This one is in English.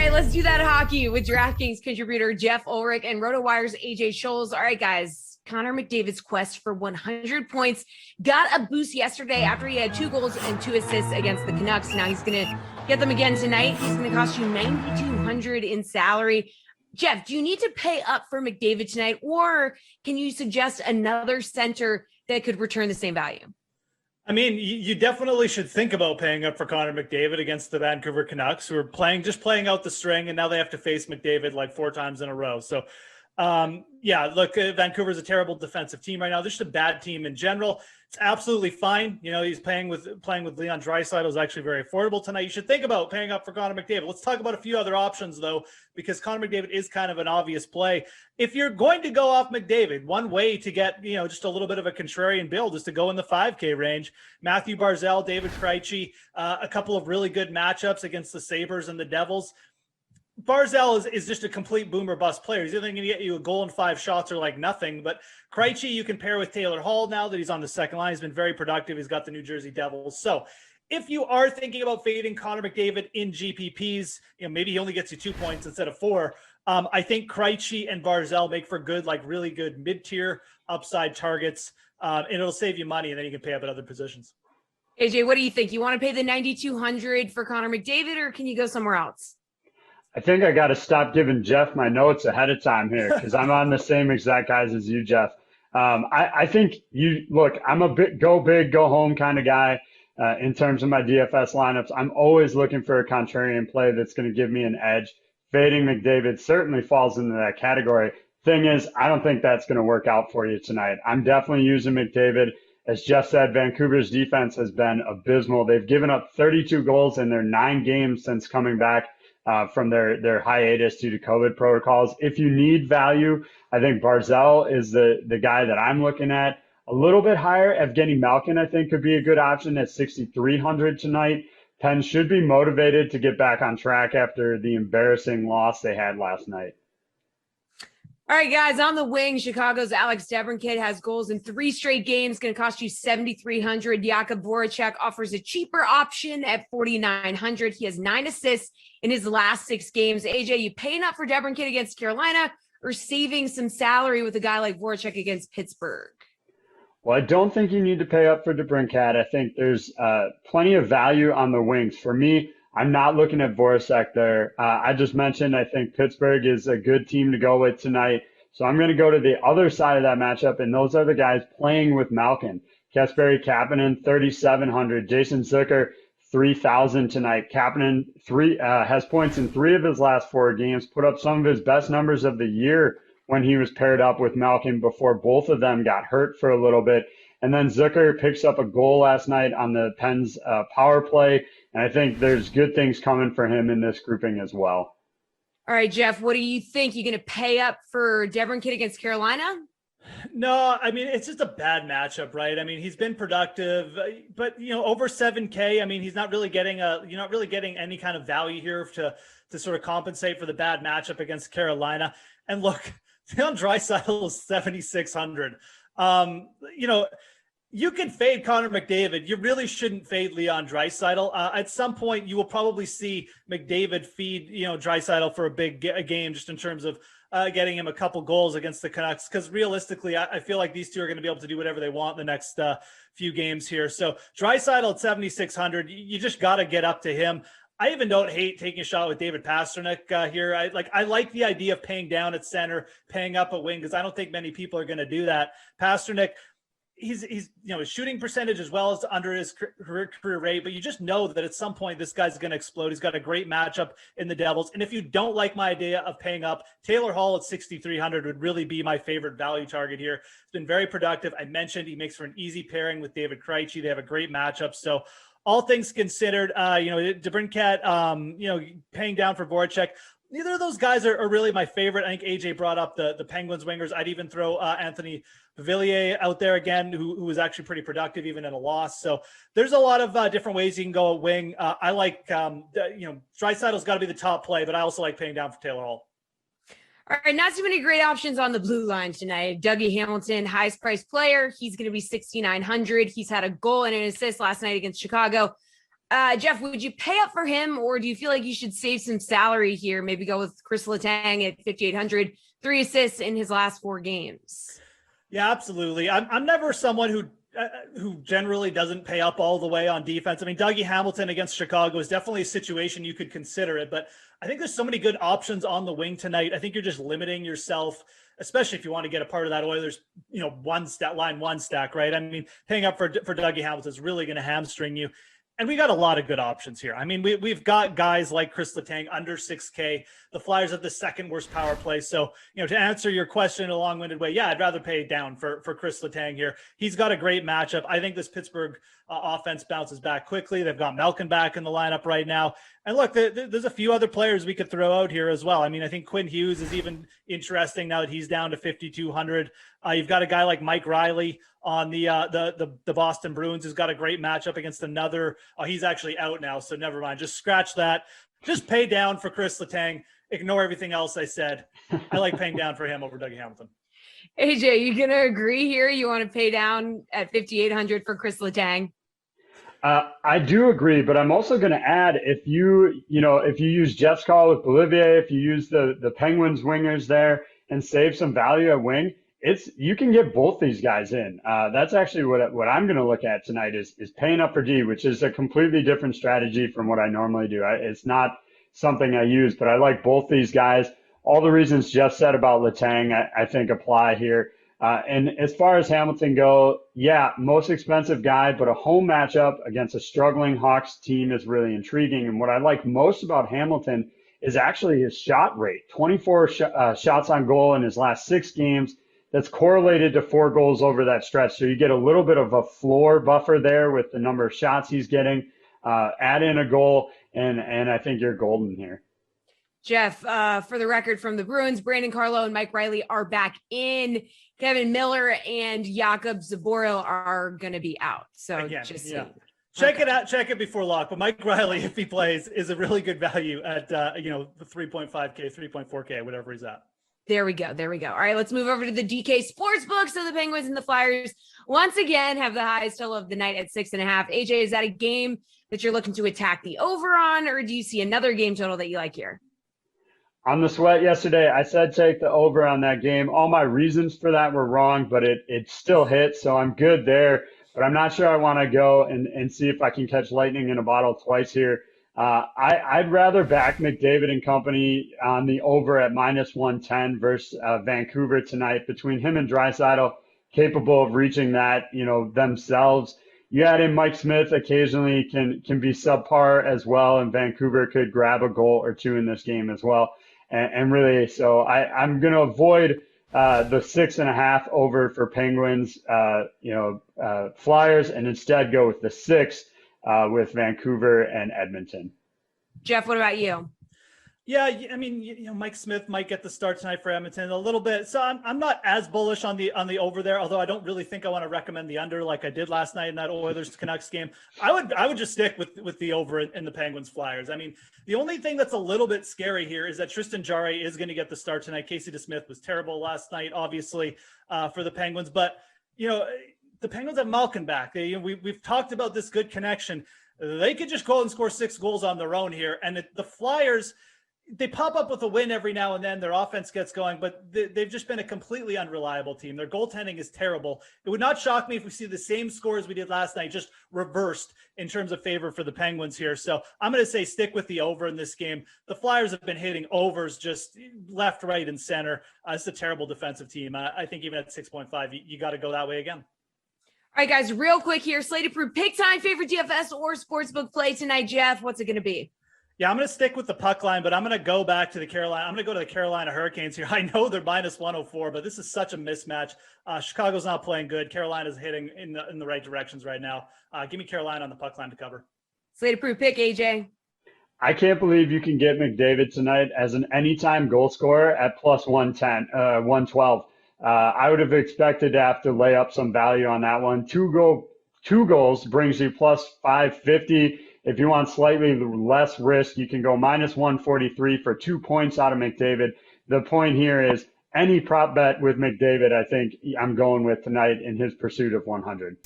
right, let's do that hockey with DraftKings contributor Geoff, Ulrich, and RotoWire's AJ Schulz. All right, guys. Connor McDavid's quest for 100 points got a boost yesterday after he had 2 goals and 2 assists against the Canucks. Now he's going to get them again tonight. He's going to cost you $9,200 in salary. Geoff, do you need to pay up for McDavid tonight, or can you suggest another center that could return the same value? I mean, you definitely should think about paying up for Connor McDavid against the Vancouver Canucks, who are just playing out the string, and now they have to face McDavid like 4 times in a row. So, yeah, look, Vancouver's a terrible defensive team right now. They're just a bad team in general. It's absolutely fine. You know, he's playing with Leon Draisaitl is actually very affordable tonight. You should think about paying up for Connor McDavid. Let's talk about a few other options, though, because Connor McDavid is kind of an obvious play. If you're going to go off McDavid, one way to get, just a little bit of a contrarian build is to go in the 5K range. Matthew Barzal, David Krejci, a couple of really good matchups against the Sabres and the Devils. Barzal is just a complete boomer bust player. He's either going to get you a goal and 5 shots or like nothing. But Krejci, you can pair with Taylor Hall now that he's on the second line. He's been very productive. He's got the New Jersey Devils. So if you are thinking about fading Connor McDavid in GPPs, maybe he only gets you 2 points instead of 4. I think Krejci and Barzal make for good, like really good mid-tier upside targets, and it'll save you money, and then you can pay up at other positions. AJ, what do you think? You want to pay the $9,200 for Connor McDavid, or can you go somewhere else? I think I got to stop giving Geoff my notes ahead of time here because I'm on the same exact guys as you, Geoff. I think I'm a bit go big, go home kind of guy in terms of my DFS lineups. I'm always looking for a contrarian play that's going to give me an edge. Fading McDavid certainly falls into that category. Thing is, I don't think that's going to work out for you tonight. I'm definitely using McDavid. As Geoff said, Vancouver's defense has been abysmal. They've given up 32 goals in their 9 games since coming back from their hiatus due to COVID protocols. If you need value, I think Barzal is the guy that I'm looking at. A little bit higher, Evgeny Malkin, I think, could be a good option at 6,300 tonight. Penn should be motivated to get back on track after the embarrassing loss they had last night. All right, guys, on the wing, Chicago's Alex DeBrincat has goals in 3 straight games, going to cost you $7,300. JAKUB VORACEK offers a cheaper option at $4,900. He has 9 assists in his last 6 games. AJ, you paying up for DeBrincat against Carolina or saving some salary with a guy like VORACEK against Pittsburgh? Well, I don't think you need to pay up for DeBrincat. I think there's plenty of value on the wings. For me, I'm not looking at VORACEK there. I just mentioned I think Pittsburgh is a good team to go with tonight. So I'm going to go to the other side of that matchup, and those are the guys playing with Malkin. Kasperi Kapanen, 3,700. Jason Zucker, 3,000 tonight. Kapanen has points in 3 of his last 4 games, put up some of his best numbers of the year when he was paired up with Malkin before both of them got hurt for a little bit. And then Zucker picks up a goal last night on the Pens power play. And I think there's good things coming for him in this grouping as well. All right, Geoff, what do you think? You going to pay up for DeBrincat against Carolina? No, I mean, it's just a bad matchup, right? I mean, he's been productive, but over 7K. I mean, he's not really getting you're not really getting any kind of value here to sort of compensate for the bad matchup against Carolina. And look, Leon Draisaitl is 7,600. You can fade Connor McDavid. You really shouldn't fade Leon Draisaitl. At some point, you will probably see McDavid feed, Draisaitl for a big game, just in terms of getting him a couple goals against the Canucks. Because realistically, I feel like these two are going to be able to do whatever they want in the next few games here. So Draisaitl at 7,600, you just got to get up to him. I even don't hate taking a shot with David Pastrnak here. I like the idea of paying down at center, paying up at wing, because I don't think many people are going to do that. Pastrnak, he's his shooting percentage as well as under his career rate, but you just know that at some point this guy's going to explode. He's got a great matchup in the Devils. And if you don't like my idea of paying up, Taylor Hall at 6,300 would really be my favorite value target here. He's been very productive. I mentioned he makes for an easy pairing with David Krejci. They have a great matchup. So all things considered, DeBrincat, paying down for VORACEK. Neither of those guys are really my favorite. I think AJ brought up the Penguins wingers. I'd even throw Anthony Pavillier out there again, who was actually pretty productive even in a loss. So there's a lot of different ways you can go at wing. I like, Draisaitl's got to be the top play, but I also like paying down for Taylor Hall. All right, not too many great options on the blue line tonight. Dougie Hamilton, highest priced player. He's going to be 6,900. He's had a goal and an assist last night against Chicago. Geoff, would you pay up for him, or do you feel like you should save some salary here? Maybe go with KRIS LETANG at 5,800, 3 assists in his last 4 games. Yeah, absolutely. I'm never someone who generally doesn't pay up all the way on defense. I mean, Dougie Hamilton against Chicago is definitely a situation you could consider it, but I think there's so many good options on the wing tonight. I think you're just limiting yourself, especially if you want to get a part of that Oilers, one stack, right? I mean, paying up for Dougie Hamilton is really going to hamstring you. And we got a lot of good options here. I mean, we've got guys like KRIS LETANG under 6K. The Flyers have the second worst power play. So, to answer your question in a long-winded way, yeah, I'd rather pay down for KRIS LETANG here. He's got a great matchup. I think this Pittsburgh offense bounces back quickly. They've got Malkin back in the lineup right now. And look, there's a few other players we could throw out here as well. I mean, I think Quinn Hughes is even interesting now that he's down to 5,200. You've got a guy like Mike Riley on the Boston Bruins who's got a great matchup against another. He's actually out now, so never mind. Just scratch that. Just pay down for KRIS LETANG. Ignore everything else I said. I like paying down for him over Dougie Hamilton. AJ, you going to agree here? You want to pay down at 5,800 for KRIS LETANG? I do agree, but I'm also going to add, if you use Jeff's call with Bolivier, if you use the Penguins wingers there and save some value at wing, you can get both these guys in. That's actually what I'm going to look at tonight is paying up for D, which is a completely different strategy from what I normally do. It's not something I use, but I like both these guys. All the reasons Geoff said about LETANG, I think apply here. And as far as Hamilton go, yeah, most expensive guy, but a home matchup against a struggling Hawks team is really intriguing. And what I like most about Hamilton is actually his shot rate, 24 shots on goal in his last 6 games. That's correlated to 4 goals over that stretch. So you get a little bit of a floor buffer there with the number of shots he's getting. Add in a goal, and I think you're golden here. Geoff, for the record from the Bruins, Brandon Carlo and Mike Riley are back in. Kevin Miller and JAKUB Zboril are going to be out. So again, check it out. Check it before lock. But Mike Riley, if he plays, is a really good value at 3.5K, 3.4K, whatever he's at. There we go. All right, let's move over to the DK Sportsbook. So the Penguins and the Flyers once again have the highest total of the night at 6.5. AJ, is that a game that you're looking to attack the over on, or do you see another game total that you like here? On the sweat yesterday, I said take the over on that game. All my reasons for that were wrong, but it still hit, so I'm good there. But I'm not sure I want to go and see if I can catch lightning in a bottle twice here. I'd rather back McDavid and company on the over at -110 versus Vancouver tonight. Between him and Draisaitl, capable of reaching that, themselves. You add in Mike Smith occasionally can be subpar as well, and Vancouver could grab a goal or 2 in this game as well. And really, so I'm going to avoid the 6.5 over for Penguins, Flyers, and instead go with the 6 with Vancouver and Edmonton. Geoff, what about you? Yeah, I mean, Mike Smith might get the start tonight for Edmonton a little bit. So I'm not as bullish on the over there, although I don't really think I want to recommend the under like I did last night in that Oilers Canucks game. I would just stick with the over in the Penguins Flyers. I mean, the only thing that's a little bit scary here is that Tristan Jarry is going to get the start tonight. Casey DeSmith was terrible last night, obviously, for the Penguins, but the Penguins have Malkin back. We've talked about this good connection. They could just go and score 6 goals on their own here, and the Flyers, they pop up with a win every now and then. Their offense gets going, but they've just been a completely unreliable team. Their goaltending is terrible. It would not shock me if we see the same score as we did last night, just reversed in terms of favor for the Penguins here. So I'm going to say stick with the over in this game. The Flyers have been hitting overs just left, right, and center. It's a terrible defensive team. I think even at 6.5, you got to go that way again. All right, guys, real quick here. Slate approved pick time, favorite DFS or sportsbook play tonight. Geoff, what's it going to be? Yeah, I'm going to stick with the puck line, but I'm going to go back to I'm going to go to the Carolina Hurricanes here. I know they're -104, but this is such a mismatch. Chicago's not playing good. Carolina's hitting in the right directions right now. Give me Carolina on the puck line to cover. Slate approved pick, AJ. I can't believe you can get McDavid tonight as an anytime goal scorer at +110, 112. I would have expected to have to lay up some value on that one. Two goals brings you +550. If you want slightly less risk, you can go -143 for 2 points out of McDavid. The point here is any prop bet with McDavid, I think I'm going with tonight in his pursuit of 100.